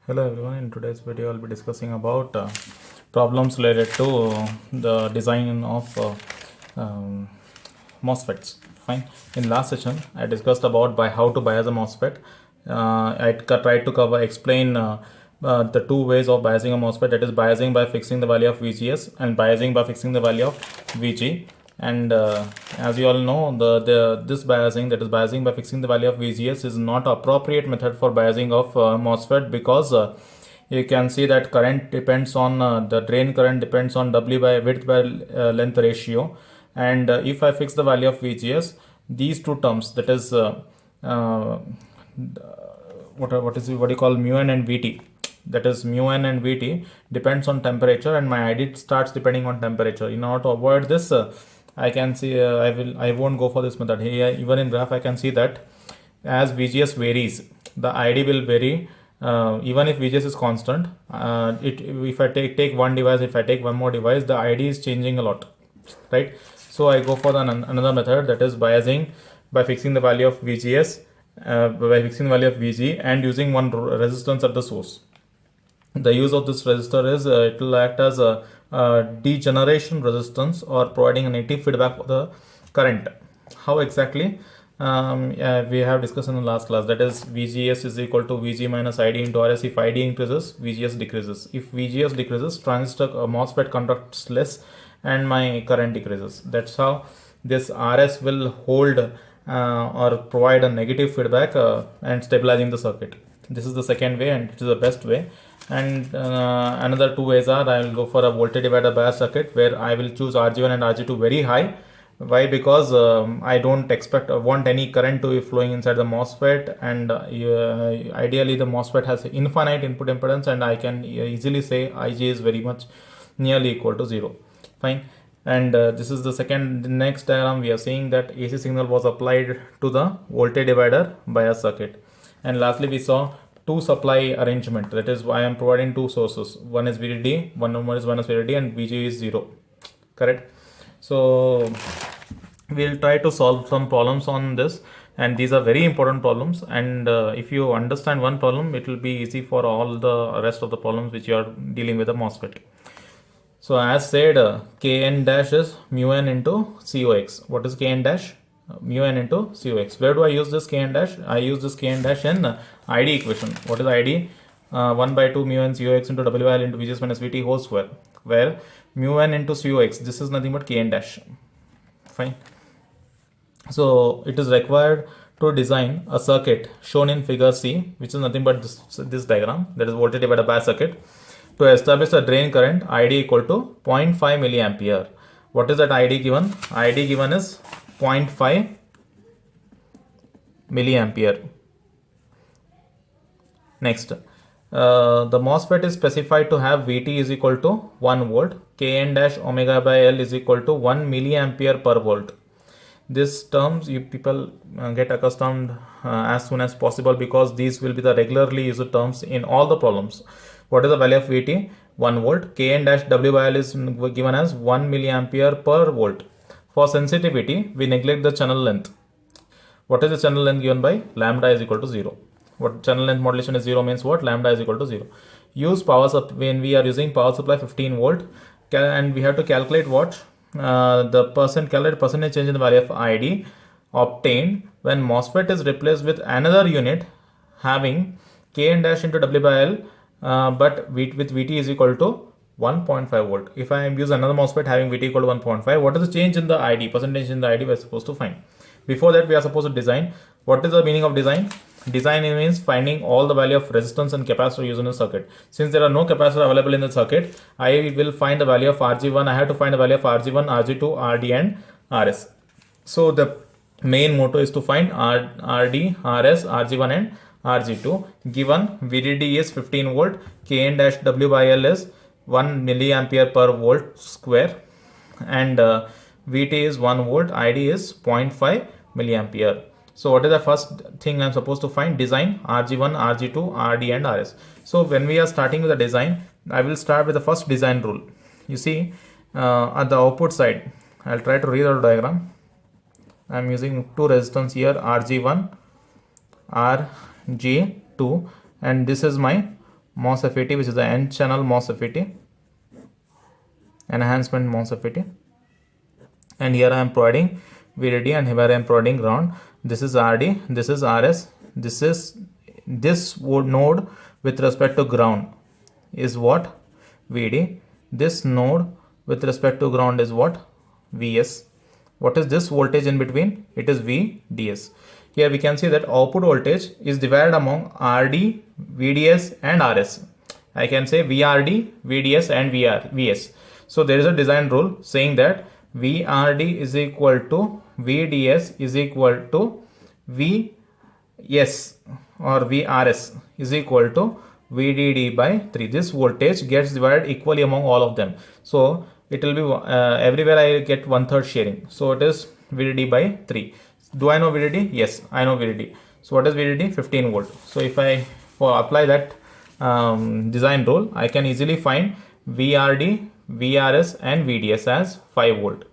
Hello everyone, in today's video I'll be discussing about problems related to the design of MOSFETs. Fine. In last session I discussed about by how to bias a MOSFET. I tried to explain the two ways of biasing a MOSFET, that is biasing by fixing the value of VGS and biasing by fixing the value of VG. And as you all know, this biasing, that is biasing by fixing the value of VGS, is not appropriate method for biasing of MOSFET, because you can see that current depends on the drain current depends on W by width by length ratio. And if I fix the value of VGS, these two terms, that is what you call mu n and Vt, that is mu n and Vt depends on temperature, and my ID starts depending on temperature. In order to avoid this, I can see I won't go for this method. Here even in graph I can see that as VGS varies, the ID will vary. Even if VGS is constant, if I take one device, if I take one more device, the ID is changing a lot, right? So I go for another method, that is biasing by fixing the value of VGS, by fixing the value of VG and using one resistance at the source. The use of this resistor is it will act as a degeneration resistance or providing a negative feedback for the current. How exactly? We have discussed in the last class, that is VGS is equal to VG minus ID into RS. If ID increases, VGS decreases. If VGS decreases, transistor MOSFET conducts less and my current decreases. That's how this RS will hold or provide a negative feedback and stabilizing the circuit. This is the second way, and it is the best way. And another two ways are, I will go for a voltage divider bias circuit where I will choose RG1 and RG2 very high. Why? Because I don't want any current to be flowing inside the MOSFET, and ideally the MOSFET has infinite input impedance, and I can easily say IG is very much nearly equal to 0. Fine. And this is the next diagram. We are seeing that AC signal was applied to the voltage divider bias circuit. And lastly, we saw two supply arrangement, that is why I am providing two sources. One is VDD, one is VDD, and VG is 0. Correct? So we'll try to solve some problems on this, and these are very important problems. And if you understand one problem, it will be easy for all the rest of the problems which you are dealing with a MOSFET. So as said, Kn dash is mu n into COX. What is Kn dash? Mu n into COX. Where do I use this Kn dash? I use this Kn dash in ID equation. What is ID? 1 by 2 mu n COX into WL into VGS minus VT whole square, where mu n into COX, this is nothing but Kn dash. Fine. So it is required to design a circuit shown in figure C, which is nothing but this diagram, that is voltage divider bias circuit, to establish a drain current ID equal to 0.5 milliampere. What is that ID given? ID given is 0.5 milliampere. Next, the MOSFET is specified to have Vt is equal to 1 volt, Kn dash omega by L is equal to 1 milliampere per volt. These terms you people get accustomed as soon as possible, because these will be the regularly used terms in all the problems. What is the value of Vt? 1 volt. Kn dash W by L is given as 1 milliampere per volt. For sensitivity, we neglect the channel length. What is the channel length given by? Lambda is equal to 0. What channel length modulation is 0 means what? Lambda is equal to 0. Use power supply when we are using power supply 15 volt, and we have to calculate what? The percentage change in the value of ID obtained when MOSFET is replaced with another unit having Kn dash into W by L, but with Vt is equal to 1.5 volt. If I use another MOSFET having Vt equal to 1.5, what is the change in the ID? Percentage in the ID we are supposed to find. Before that, we are supposed to design. What is the meaning of design? Design means finding all the value of resistance and capacitor used in the circuit. Since there are no capacitor available in the circuit, I will find the value of RG1. I have to find the value of RG1, RG2, RD and RS. So the main motto is to find RD, RS, RG1 and RG2. Given VDD is 15 volt, Kn dash W by L is 1 milliampere per volt square, and Vt is 1 volt, ID is 0.5 milliampere. So what is the first thing I'm supposed to find? Design RG1, RG2, RD and RS. So when we are starting with the design, I will start with the first design rule. You see at the output side, I'll try to read the diagram. I'm using two resistance here, RG1, RG2, and this is my MOSFET, which is the N channel MOSFET, enhancement MOSFET, and here I am providing VDD and here I am providing ground. This is RD, this is RS, this node with respect to ground is what? VD. This node with respect to ground is what? VS. What is this voltage in between? It is VDS. Here we can see that output voltage is divided among RD, VDS and RS. I can say VRD, VDS and VS. So there is a design rule saying that VRD is equal to VDS is equal to VS or VRS is equal to VDD by 3. This voltage gets divided equally among all of them. So it will be everywhere I get 1/3 sharing. So it is VDD by 3. Do I know VDD? Yes, I know VDD. So what is VDD? 15 volt. So if I apply that design rule, I can easily find VRD, VRS and VDS as 5 volt.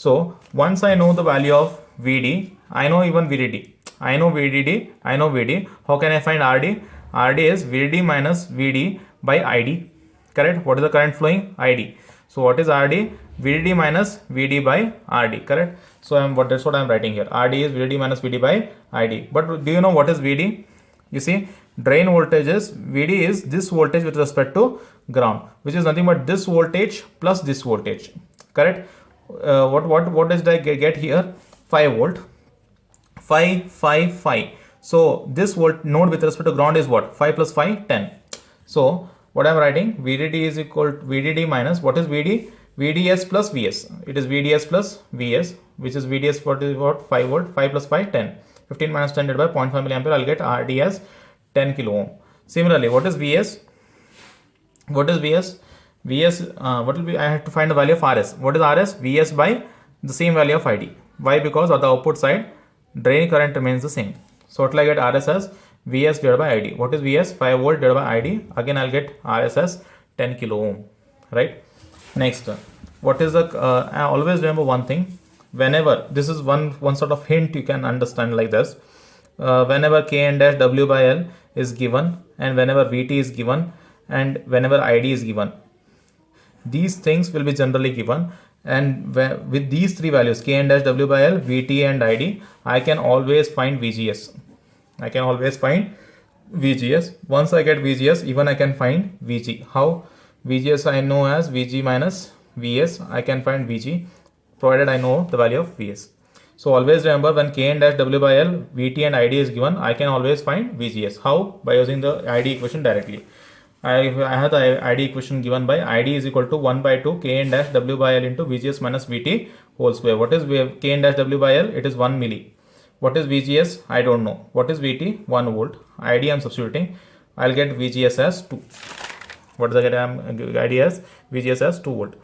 So once I know the value of VD, I know even VDD. I know VDD, I know VD. How can I find RD? RD is VDD minus VD by ID. Correct? What is the current flowing? ID. So what is RD? VDD minus VD by RD. Correct? So that's what I am writing here. RD is VDD minus VD by ID. But do you know what is VD? You see, drain voltage is VD is this voltage with respect to ground, which is nothing but this voltage plus this voltage. Correct? What did I get here? 5 volt. 5. So this node with respect to ground is what? 5 plus 5, 10. So what I am writing, VDD is equal to VDD minus, what is VD? VDS plus VS. It is VDS plus VS, which is VDS what? 5 volt. 5 plus 5, 10. 15 minus 10 divided by 0.5 milliampere. I'll get RD as 10 kilo ohm. Similarly, what is VS? What is VS? VS, what will be? I have to find the value of RS. What is RS? VS by the same value of ID. Why? Because on the output side, drain current remains the same. So what will I get? RS as VS divided by ID. What is VS? 5 volt divided by ID. Again, I'll get RS as 10 kilo ohm. Right? Next, what is the? I always remember one thing. Whenever this is one sort of hint you can understand like this. Whenever K and dash W by L is given, and whenever VT is given, and whenever ID is given, these things will be generally given. And with these three values, K and dash W by L, VT and ID, I can always find VGS. I can always find VGS. Once I get VGS, even I can find VG. How? VGS I know as VG minus VS. I can find VG provided I know the value of VS. So always remember, when K and dash W by L, VT and ID is given, I can always find VGS. How? By using the ID equation directly. I have the ID equation given by ID is equal to 1 by 2 K and dash W by L into VGS minus VT whole square. What is K and dash W by L? It is 1 milli. What is VGS? I don't know. What is VT? 1 volt. ID I am substituting. I'll get VGS as 2. What is the ID as? VGS as 2 volt.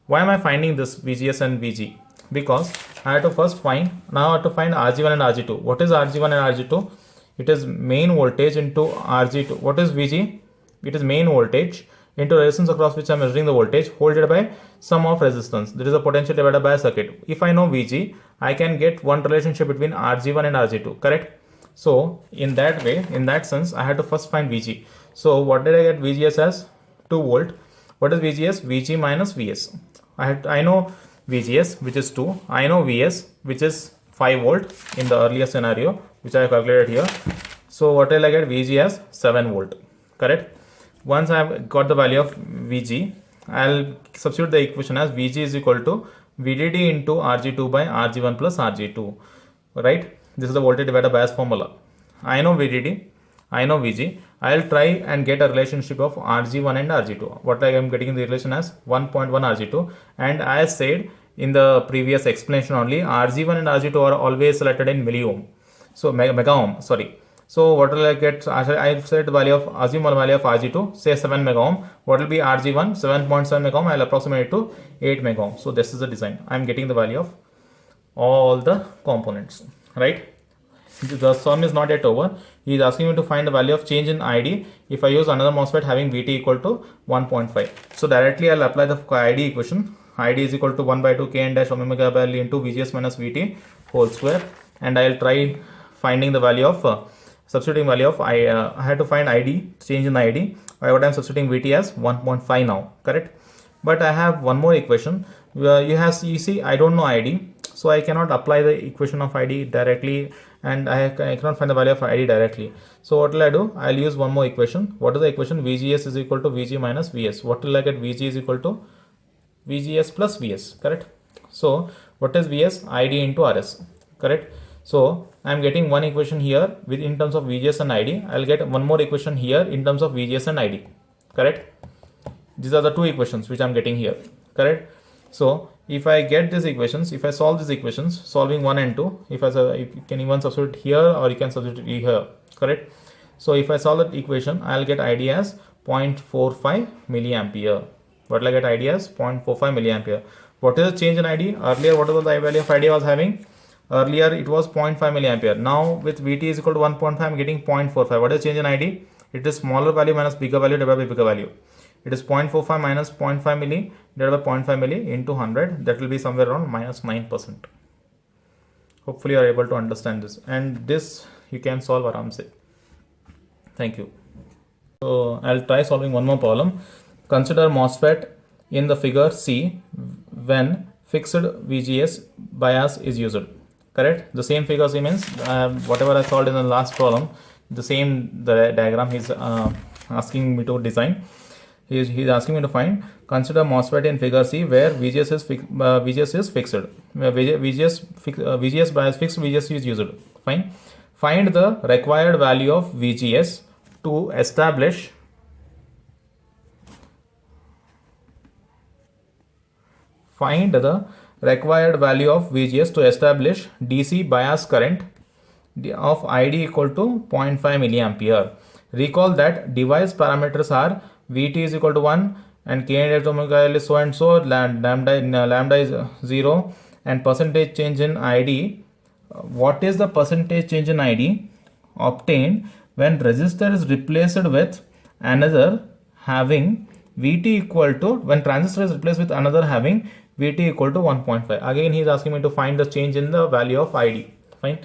Why am I finding this VGS and VG? Because I have to first find, now I have to find RG1 and RG2. What is RG1 and RG2? It is main voltage into RG2. What is VG? It is main voltage into resistance across which I am measuring the voltage, whole divided by sum of resistance. There is a potential divided by a circuit. If I know VG, I can get one relationship between RG1 and RG2, correct? So in that way, in that sense, I had to first find VG. So what did I get VGS as? 2 volt. What is VGS? VG minus VS. I know VGS, which is 2. I know VS, which is 5 volt in the earlier scenario, which I have calculated here. So what will I get? VG as 7 volt, correct? Once I have got the value of VG, I'll substitute the equation as VG is equal to VDD into RG2 by RG1 plus RG2, right? This is the voltage divided bias formula. I know VDD, I know VG. I'll try and get a relationship of RG1 and RG2. What I am getting in the relation as 1.1 RG2. And as said in the previous explanation only, RG1 and RG2 are always selected in milliohm. So mega ohm, sorry. So what will I get? I said the value of, assume one value of RG2, say 7 mega ohm. What will be RG1? 7.7 mega ohm. I'll approximate it to 8 mega ohm. So this is the design. I'm getting the value of all the components, right? The sum is not yet over. He is asking me to find the value of change in ID if I use another MOSFET having VT equal to 1.5. So directly I'll apply the ID equation. ID is equal to 1 by 2 K and dash omega L into VGS minus VT whole square. And I'll try finding the value of substituting value of I had to find ID, change in the ID. What I'm substituting VT as 1.5 now, correct? But I have one more equation. You see, I don't know ID, so I cannot apply the equation of ID directly, and I cannot find the value of ID directly. So what will I do? I'll use one more equation. What is the equation? VGS is equal to VG minus VS. What will I get? VG is equal to VGS plus VS, correct? So what is VS? ID into RS, correct? So I'm getting one equation here with in terms of VGS and ID. I'll get one more equation here in terms of VGS and ID, correct? These are the two equations which I'm getting here, correct? So if I get these equations, if I solve these equations, solving 1 and 2, if you can even substitute here or you can substitute here, correct? So if I solve that equation, I'll get ID as 0.45 milliampere. What will I get ID as? 0.45 milliampere. What is the change in ID? Earlier, what was the value of ID I was having? Earlier it was 0.5 milliampere. Now with VT is equal to 1.5, I'm getting 0.45. What is the change in ID? It is smaller value minus bigger value divided by bigger value. It is 0.45 minus 0.5 milli divided by 0.5 milli into 100. That will be somewhere around minus 9%. Hopefully you are able to understand this. And this you can solve aramse. Thank you. So I'll try solving one more problem. Consider MOSFET in the figure C when fixed VGS bias is used. Correct? The same figure C means whatever I solved in the last problem, the diagram he's asking me to design. He's asking me to find, consider MOSFET in figure C where VGS is fixed. VGS bias fixed, VGS is used. Fine. Find the required value of VGS to establish DC bias current of ID equal to 0.5 milliampere. Recall that device parameters are VT is equal to 1 and K and omega L is so and so, lambda is 0, and percentage change in ID. What is the percentage change in ID obtained when resistor is replaced with another having VT equal to, when transistor is replaced with another having VT equal to 1.5. Again he is asking me to find the change in the value of ID. Fine.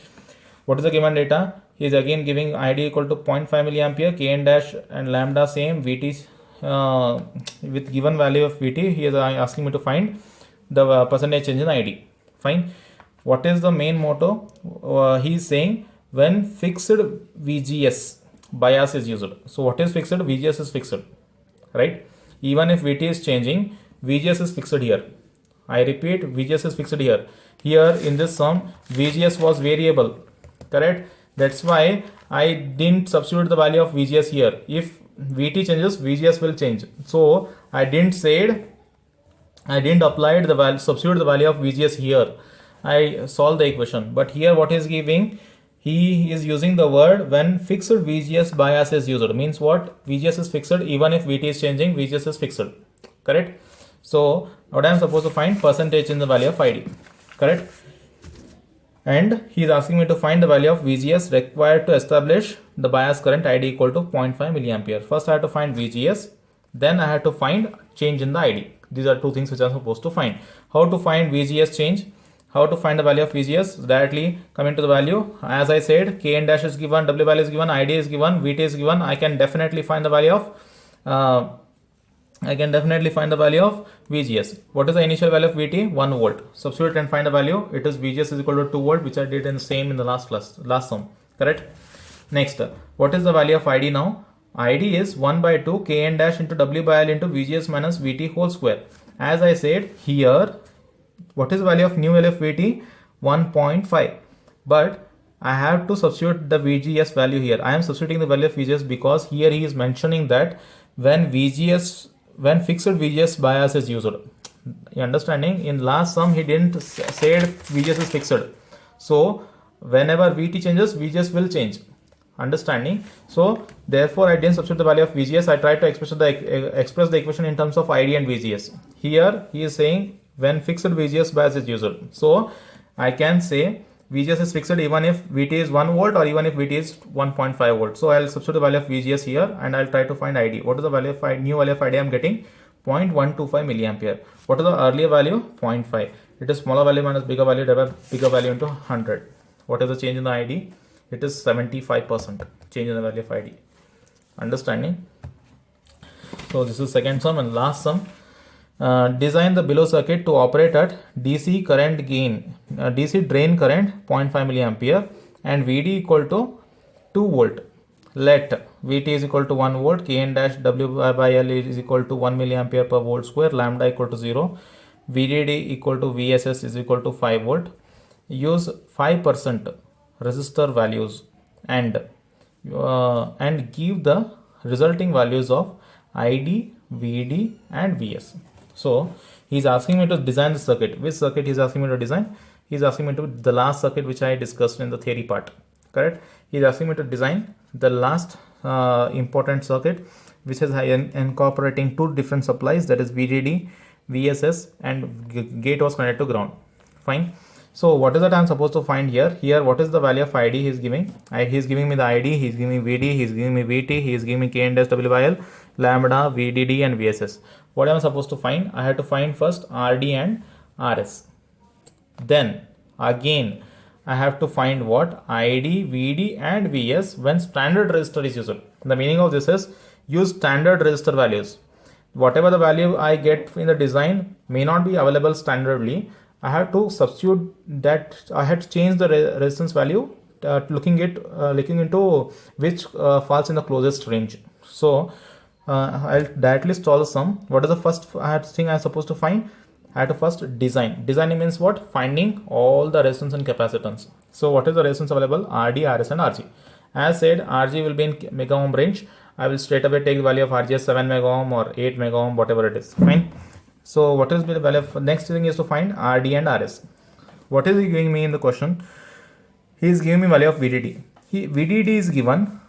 What is the given data? He is again giving ID equal to 0.5 milliampere, K and dash and lambda same, VT with given value of VT. He is asking me to find the percentage change in ID. Fine. What is the main motto? He is saying when fixed VGS bias is used. So what is fixed? VGS is fixed, right? Even if VT is changing, VGS is fixed here. I repeat, VGS is fixed here. Here in this sum, VGS was variable, correct? That's why I didn't substitute the value of VGS here. If VT changes, VGS will change. So I didn't apply the value, substitute the value of VGS here. I solved the equation. But here what is giving? He is using the word when fixed VGS bias is used. Means what? VGS is fixed even if VT is changing, VGS is fixed, correct? So what I am supposed to find? Percentage in the value of ID, correct? And he is asking me to find the value of VGS required to establish the bias current ID equal to 0.5 milliampere. First I have to find VGS, then I have to find change in the ID. These are two things which I am supposed to find. How to find VGS change? How to find the value of VGS? Directly coming to the value. As I said, K and dash is given, W value is given, ID is given, VT is given. I can definitely find the value of VGS. What is the initial value of VT? 1 volt. Substitute and find the value. It is VGS is equal to 2 volt, which I did in the last sum. Correct? Next, what is the value of ID now? ID is 1 by 2 K n dash into W by L into VGS minus VT whole square. As I said here, what is the value of new value of VT? 1.5. But I have to substitute the VGS value here. I am substituting the value of VGS because here he is mentioning that when fixed VGS bias is used. You understanding? In last sum he didn't say VGS is fixed. So whenever VT changes, VGS will change. Understanding? So therefore I didn't substitute the value of VGS. I tried to express the equation in terms of ID and VGS. Here he is saying when fixed VGS bias is used. So I can say VGS is fixed even if VT is 1 volt or even if VT is 1.5 volt. So I'll substitute the value of VGS here and I'll try to find ID. What is the value of new value of ID I'm getting? 0.125 milliampere. What is the earlier value? 0.5. It is smaller value minus bigger value divided by bigger value into 100. What is the change in the ID? it is 75% change in the value of ID. Understanding? So this is second sum. And last sum, design the below circuit to operate at DC current gain, DC drain current 0.5 milliampere and VD equal to 2 volt. Let Vt is equal to 1 volt, Kn dash W by L is equal to 1 milliampere per volt square, lambda equal to 0, VDD equal to VSS is equal to 5 volt. Use 5% resistor values and give the resulting values of ID, VD and VS. So he is asking me to design the circuit. Which circuit he is asking me to design? He is asking me to the last circuit which I discussed in the theory part. Correct? He is asking me to design the last important circuit which is incorporating two different supplies, that is VDD, VSS, and gate was connected to ground. Fine. So what is that I am supposed to find here? Here what is the value of ID he is giving? He is giving me the ID, he is giving me VD, he is giving me VT, he is giving me Kn dash W by L, lambda, VDD and VSS. What am I supposed to find? I have to find first RD and RS. Then again I have to find what? ID, VD and VS when standard resistor is used. The meaning of this is use standard resistor values. Whatever the value I get in the design may not be available standardly. I have to substitute that. I had to change the resistance value looking into which falls in the closest range. So I'll directly solve the sum. What is the first thing I'm supposed to find? I have to first design. Designing means what? Finding all the resistance and capacitance. So what is the resistance available? RD, RS and RG. As said, RG will be in mega ohm range. I will straight away take the value of RG as 7 mega ohm or 8 mega ohm, whatever it is. Fine. So what is the value of, next thing is to find RD and RS. What is he giving me in the question? He is giving me value of VDD. VDD is given.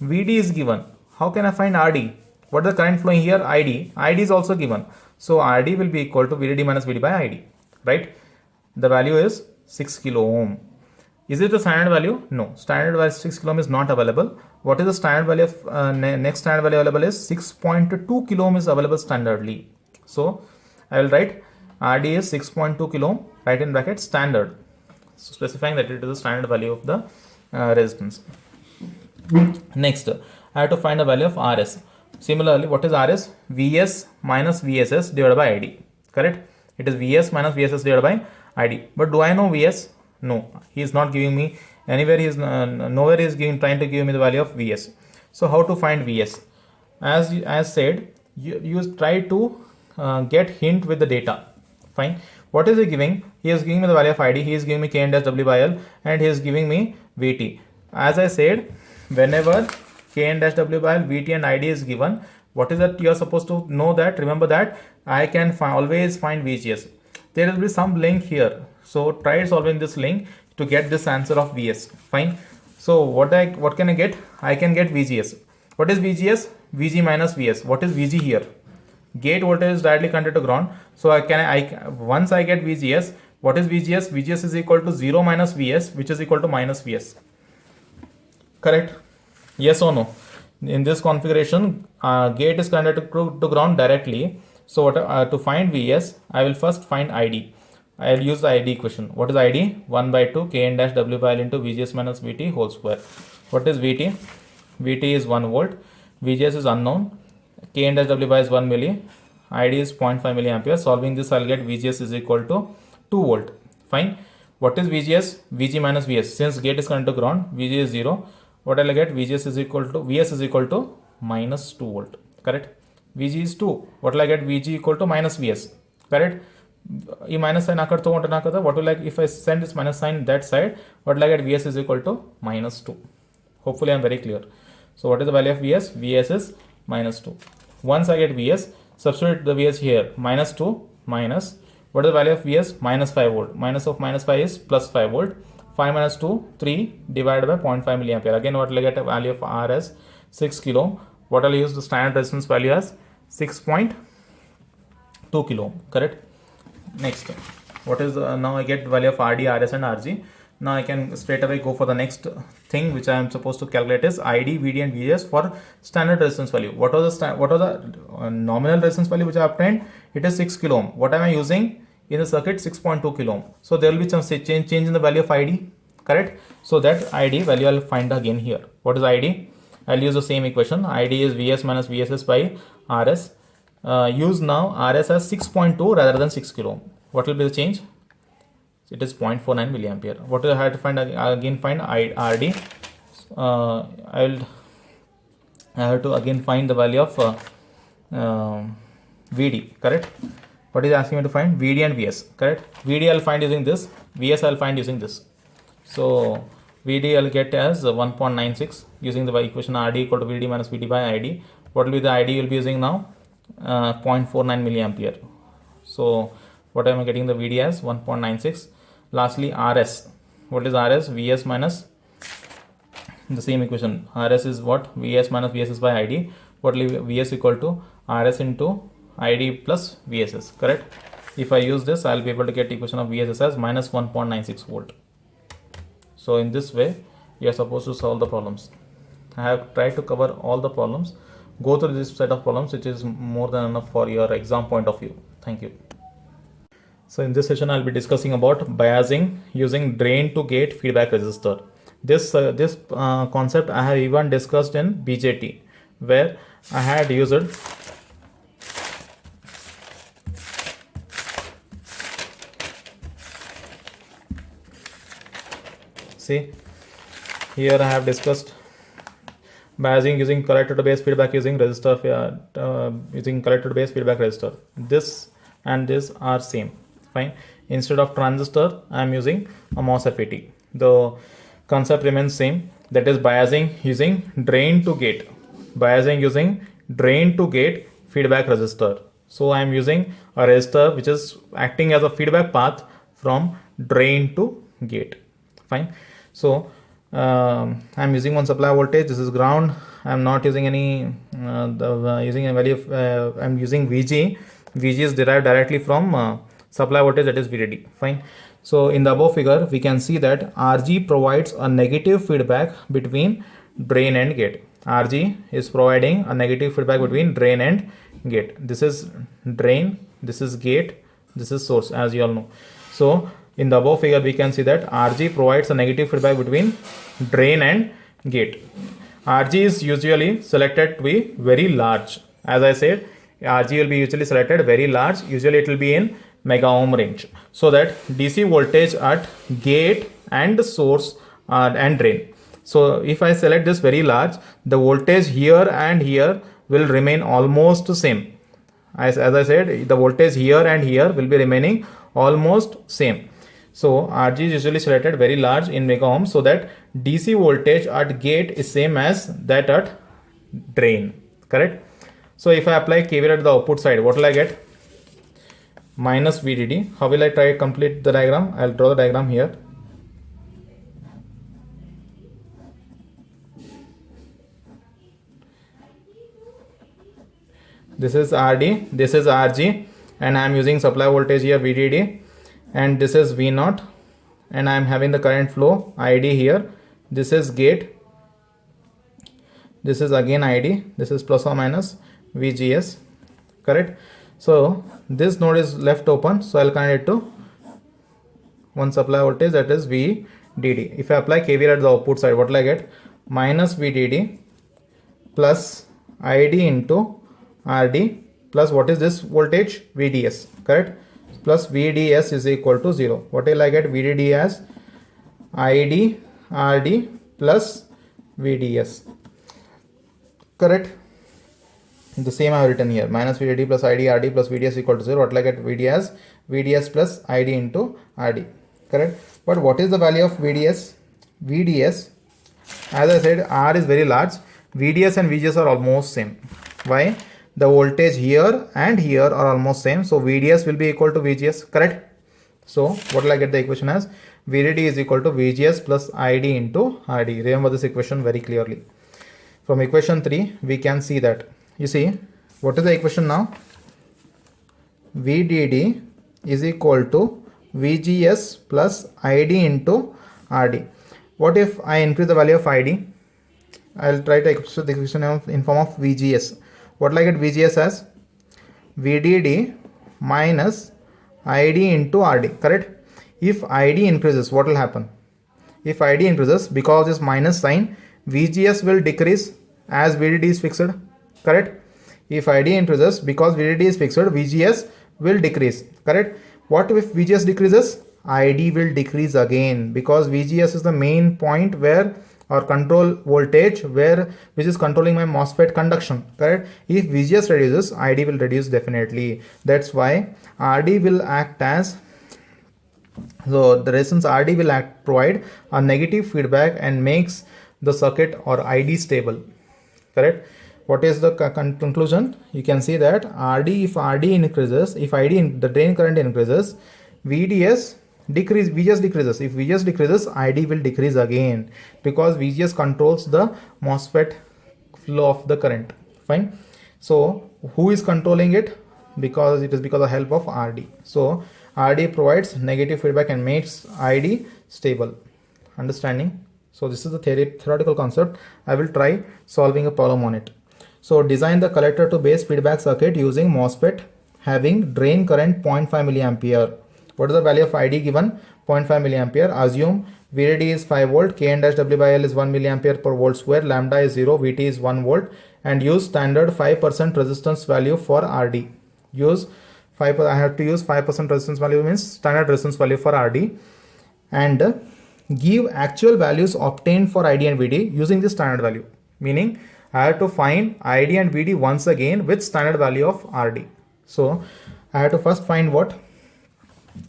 VD is given. How can I find RD? What is the current flowing here? ID. ID is also given. So RD will be equal to VDD minus VD by ID. Right? The value is 6 kilo ohm. Is it the standard value? No. Standard value 6 kilo ohm is not available. What is the standard value of next standard value available is 6.2 kilo ohm is available standardly. So I will write RD is 6.2 kilo ohm, write in bracket standard. So specifying that it is the standard value of the resistance. Next, I have to find the value of RS. Similarly, what is RS? VS minus VSS divided by ID. Correct? It is VS minus VSS divided by ID. But do I know VS? No. He is not giving me anywhere. He is nowhere. He is trying to give me the value of VS. So how to find VS? As said, you try to get hint with the data. Fine. What is he giving? He is giving me the value of ID. He is giving me Kn dash W by L and he is giving me VT. As I said, whenever Kn dash W by L, VT and ID is given, what is that you are supposed to know that? Remember that I can always find VGS. There will be some link here. So try solving this link to get this answer of VS. Fine. So what can I get? I can get VGS. What is VGS? VG minus VS. What is VG here? Gate voltage is directly connected to ground. So once I get VGS, what is VGS? VGS is equal to 0 minus VS, which is equal to minus VS. Correct? Yes or no? In this configuration, gate is connected to ground directly. So to find VS, I will first find ID. I will use the ID equation. What is ID? 1 by 2 Kn dash W by L into VGS minus VT whole square. What is VT? VT is 1 volt. VGS is unknown. Kn dash W by is 1 milli. ID is 0.5 milliampere. Solving this, I will get VGS is equal to 2 volt. Fine. What is VGS? VG minus VS. Since gate is connected to ground, VG is 0. What I will get? VGS is equal to, VS is equal to minus 2 volt. Correct? VG is 2. What will I get? VG equal to minus VS. Correct? E minus sign what will like if I send this minus sign that side, what will I get? VS is equal to minus 2. Hopefully I am very clear. So what is the value of VS? VS is minus 2. Once I get VS, substitute the VS here. Minus 2 minus, what is the value of VS? Minus 5 volt. Minus of minus 5 is plus 5 volt. 5 minus 2, 3 divided by 0.5 milliampere. Again, what will I get? A value of R as 6 kilo. What will I use the standard resistance value as 6.2 kilo. Correct? Next, what is now I get value of RD, RS and RG. Now I can straight away go for the next thing which I am supposed to calculate is ID, VD and VGS for standard resistance value. What was the nominal resistance value which I obtained? It is 6 kilo ohm. What am I using in the circuit? 6.2 kilo ohm. So there will be some change in the value of ID. correct? So that ID value I'll find again here. What is ID? I'll use the same equation. ID is Vs minus VSS by Rs. Use now Rs as 6.2 rather than 6 kilo. What will be the change? It is 0.49 milliampere. What do I have to find again? Find RD. I have to again find the value of VD, correct? What is asking me to find? VD and VS, correct? VD I'll find using this, VS I'll find using this. So VD I'll get as 1.96 using the equation RD equal to VD minus VD by ID. What will be the ID you'll be using now? 0.49 milliampere. So what am I getting the VD as? 1.96. Lastly, RS. What is RS? VS minus the same equation. RS is what? VS minus VSS by ID. What will be VS equal to RS into ID plus VSS, correct? If I use this, I'll be able to get equation of VSS as minus 1.96 volt. So in this way, you are supposed to solve the problems. I have tried to cover all the problems. Go through this set of problems, which is more than enough for your exam point of view. Thank you. So in this session, I'll be discussing about biasing using drain to gate feedback resistor. This concept I have even discussed in BJT, where I had used see here I have discussed biasing using collector to base feedback using resistor using collector to base feedback resistor. This and this are same, fine. Instead of transistor, I am using a MOSFET. The concept remains same, that is biasing using drain to gate. Biasing using drain to gate feedback resistor. So I am using a resistor which is acting as a feedback path from drain to gate, fine. So I'm using one supply voltage. This is ground. I'm not using any using a value of I'm using VG. VG is derived directly from supply voltage, that is VDD, fine. So in the above figure, we can see that RG provides a negative feedback between drain and gate. RG is providing a negative feedback between drain and gate. This is drain, this is gate, this is source, as you all know. So in the above figure, we can see that RG provides a negative feedback between drain and gate. RG is usually selected to be very large. As I said, RG will be usually selected very large. Usually it will be in mega ohm range, so that DC voltage at gate and source and drain. So if I select this very large, the voltage here and here will remain almost the same. As I said, the voltage here and here will be remaining almost same. So RG is usually selected very large in mega ohm, so that DC voltage at gate is same as that at drain, correct? So if I apply KVL at the output side, what will I get? Minus VDD. How will I try to complete the diagram? I'll draw the diagram here. This is RD, this is RG, and I am using supply voltage here VDD, and this is V0, and I am having the current flow ID here. This is gate, this is again ID, this is plus or minus VGS, correct? So this node is left open, so I'll connect it to one supply voltage, that is VDD. If I apply KVL at the output side, what will I get? Minus VDD plus ID into RD plus what is this voltage? VDS, correct? Plus VDS is equal to 0. What will I get? VDD as ID RD plus VDS, correct? The same I have written here, minus VDD plus ID RD plus VDS equal to 0. What will I get? VD as VDS plus ID into RD, correct? But what is the value of VDS? VDS, as I said, R is very large. VDS and VGS are almost same. Why? The voltage here and here are almost same, so VDS will be equal to VGS, correct? So what will I get the equation as? VDD is equal to VGS plus ID into RD. Remember this equation very clearly. From equation 3, we can see that, you see, what is the equation now? VDD is equal to VGS plus ID into RD. What if I increase the value of ID? I'll try to express the equation in form of VGS. What will I get VGS as? VDD minus ID into RD, correct? If ID increases, what will happen? If ID increases, because this minus sign, VGS will decrease as VDD is fixed, correct? If ID increases, because VDD is fixed, VGS will decrease, correct? What if VGS decreases? ID will decrease again, because VGS is the main point where, or control voltage where, which is controlling my MOSFET conduction, correct? If VGS reduces, ID will reduce definitely. That's why RD will act as, so the resistance RD will provide a negative feedback and makes the circuit or ID stable, correct? What is the conclusion? You can see that RD, if RD increases, if ID, the drain current increases, VGS decreases. If VGS decreases, ID will decrease again, because VGS controls the MOSFET flow of the current. Fine. So who is controlling it? Because it is because of the help of RD. So RD provides negative feedback and makes ID stable. Understanding? So this is the theoretical concept. I will try solving a problem on it. So design the collector to base feedback circuit using MOSFET having drain current 0.5 milliampere. What is the value of ID given? 0.5 milliampere. Assume VDD is 5 volt, Kn-W/L is 1 milliampere per volt square, lambda is 0, Vt is 1 volt, and use standard 5% resistance value for RD. Use 5%, I have to use 5% resistance value, means standard resistance value for RD, and give actual values obtained for ID and VD using the standard value. Meaning I have to find ID and VD once again with standard value of RD. So I have to first find what?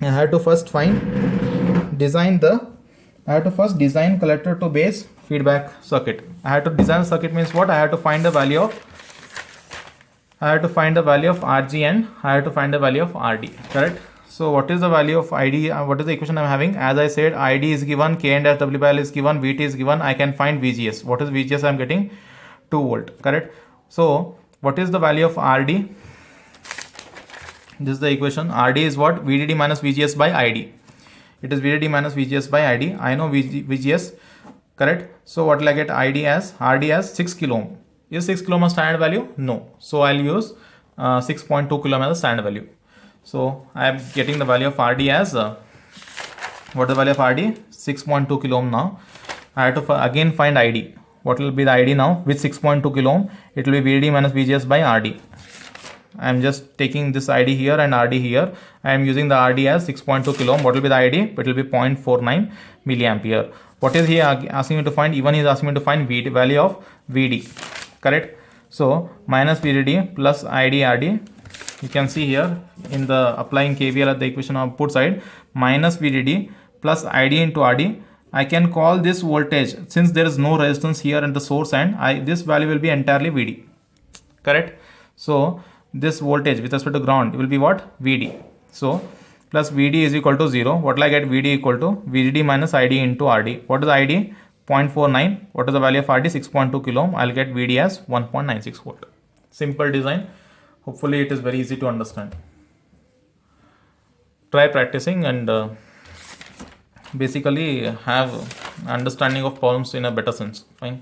I have to first design collector to base feedback circuit. I have to design circuit means what? I have to find the value of RG and I have to find the value of RD, correct? So what is the value of ID? What is the equation I'm having? As I said, ID is given, Kn-W/L is given, Vt is given. I can find VGS. What is VGS? I'm getting 2 volt, correct? So what is the value of RD? This is the equation. RD is what? VDD minus VGS by ID. It is VDD minus VGS by ID. I know VGS, correct? So what will I get? RD as 6 kilo ohm. Is 6 kilo ohm a standard value? No. So I'll use 6.2 kilo ohm as a standard value. So I am getting the value of RD as what is the value of RD? 6.2 kilo ohm. Now I have to again find ID. What will be the ID now? With 6.2 kilo ohm, it will be VDD minus VGS by RD. I am just taking this ID here and RD here. I am using the RD as 6.2 kilo ohm. What will be the ID? It will be 0.49 milliampere. What is he asking me to find? Even he is asking me to find VD, value of VD, correct? So minus VDD plus ID RD. You can see here in the applying KVL at the equation output side, minus VDD plus ID into RD. I can call this voltage, since there is no resistance here at the source end, this value will be entirely VD, correct? So this voltage with respect to ground will be what? VD. So plus VD is equal to 0. What will I get? VD equal to VDD minus ID into RD. What is ID? 0.49. What is the value of RD? 6.2 kilo ohm. I'll get VD as 1.96 volt. Simple design. Hopefully it is very easy to understand. Try practicing and basically have understanding of problems in a better sense. Fine.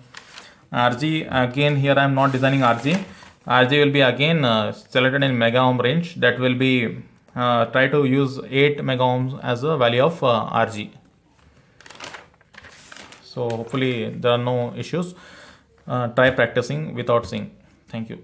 RG, again here I am not designing RG. RG will be again selected in mega ohm range. That will be try to use 8 mega ohms as a value of RG. So hopefully there are no issues. Try practicing without seeing. Thank you.